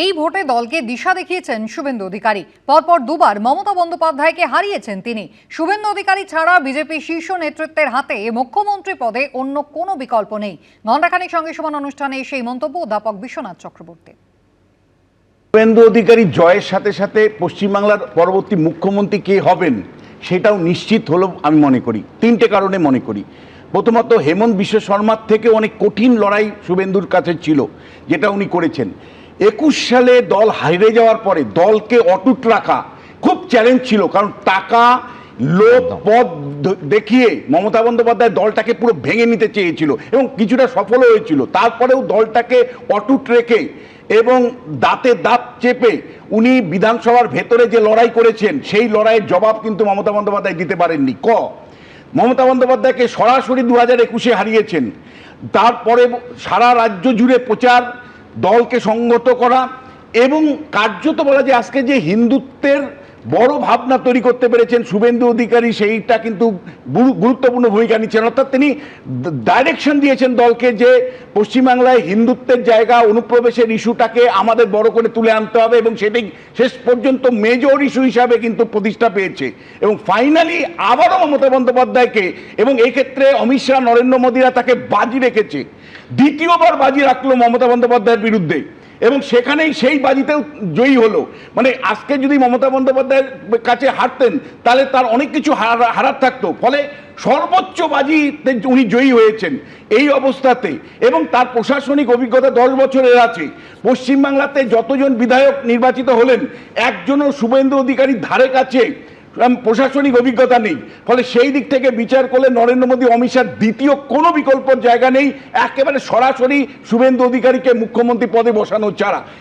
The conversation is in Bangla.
এই ভোটে দলকে দিশা দেখিয়েছেন শুভেন্দু অধিকারী। পরপর দুবার মমতা বন্দ্যোপাধ্যায়কে হারিয়েছেন তিনি। শুভেন্দু অধিকারী ছাড়া বিজেপি শীর্ষ নেতৃত্বের হাতে মুখ্যমন্ত্রী পদে অন্য কোনো বিকল্প নেই। ঘণ্টাখানেক সঙ্গে সমান অনুষ্ঠানে সেই মন্তব্য অধ্যাপক বিশ্বনাথ চক্রবর্তী। শুভেন্দু অধিকারী জয়ের সাথে সাথে পশ্চিমবাংলার পরবর্তী মুখ্যমন্ত্রী কে হবেন সেটাও নিশ্চিত হলো আমি মনে করি। তিনটে কারণে মনে করি। প্রথমত, হেমন্ত বিশ্ব শর্মার থেকে অনেক কঠিন লড়াই শুভেন্দুর কাছে ছিল, যেটা উনি করেছেন। 21 সালে দল হারিয়ে যাওয়ার পরে দলকে অটুট রাখা খুব চ্যালেঞ্জ ছিল, কারণ টাকা লোভ পদ দেখিয়ে মমতা বন্দ্যোপাধ্যায় দলটাকে পুরো ভেঙে নিতে চেয়েছিল এবং কিছুটা সফল হয়েছিল। তারপরেও দলটাকে অটুট রেখে এবং দাঁতে দাঁত চেপে উনি বিধানসভার ভেতরে যে লড়াই করেছেন সেই লড়াইয়ের জবাব কিন্তু মমতা বন্দ্যোপাধ্যায় দিতে পারেননি। মমতা বন্দ্যোপাধ্যায়কে সরাসরি 2021-এ হারিয়েছেন। তারপরে সারা রাজ্য জুড়ে প্রচার, দলকে সংগত করা এবং কার্যত বলা যে আজকে যে হিন্দুত্বের বড় ভাবনা তৈরি করতে পেরেছেন শুভেন্দু অধিকারী, সেইটা কিন্তু গুরুত্বপূর্ণ ভূমিকা নিচ্ছেন। অর্থাৎ তিনি ডাইরেকশন দিয়েছেন দলকে যে পশ্চিমবাংলায় হিন্দুত্বের জায়গা, অনুপ্রবেশের ইস্যুটাকে আমাদের বড় করে তুলে আনতে হবে এবং সেটাই শেষ পর্যন্ত মেজর ইস্যু হিসাবে কিন্তু প্রতিষ্ঠা পেয়েছে। এবং ফাইনালি আবারও মমতা বন্দ্যোপাধ্যায়কে এবং এক্ষেত্রে অমিত শাহ, নরেন্দ্র মোদীরা তাকে বাজি রেখেছে। দ্বিতীয়বার বাজি রাখলো মমতা বন্দ্যোপাধ্যায়ের বিরুদ্ধে এবং সেখানেই সেই বাজিতেও জয়ী হলো। মানে আজকে যদি মমতা বন্দ্যোপাধ্যায়ের কাছে হারতেন তাহলে তার অনেক কিছু হারার থাকতো, ফলে সর্বোচ্চ বাজিতে উনি জয়ী হয়েছেন এই অবস্থাতে। এবং তার প্রশাসনিক অভিজ্ঞতা 10 বছরের আছে। পশ্চিমবাংলাতে যতজন বিধায়ক নির্বাচিত হলেন একজনও শুভেন্দু অধিকারীর ধারে কাছে প্রশাসনিক অভিজ্ঞতা নেই। ফলে সেই দিক থেকে বিচার করলে নরেন্দ্র মোদী, অমিত শাহ দ্বিতীয় কোনো বিকল্পের জায়গা নেই, একেবারে সরাসরি শুভেন্দু অধিকারীকে মুখ্যমন্ত্রী পদে বসানো ছাড়া।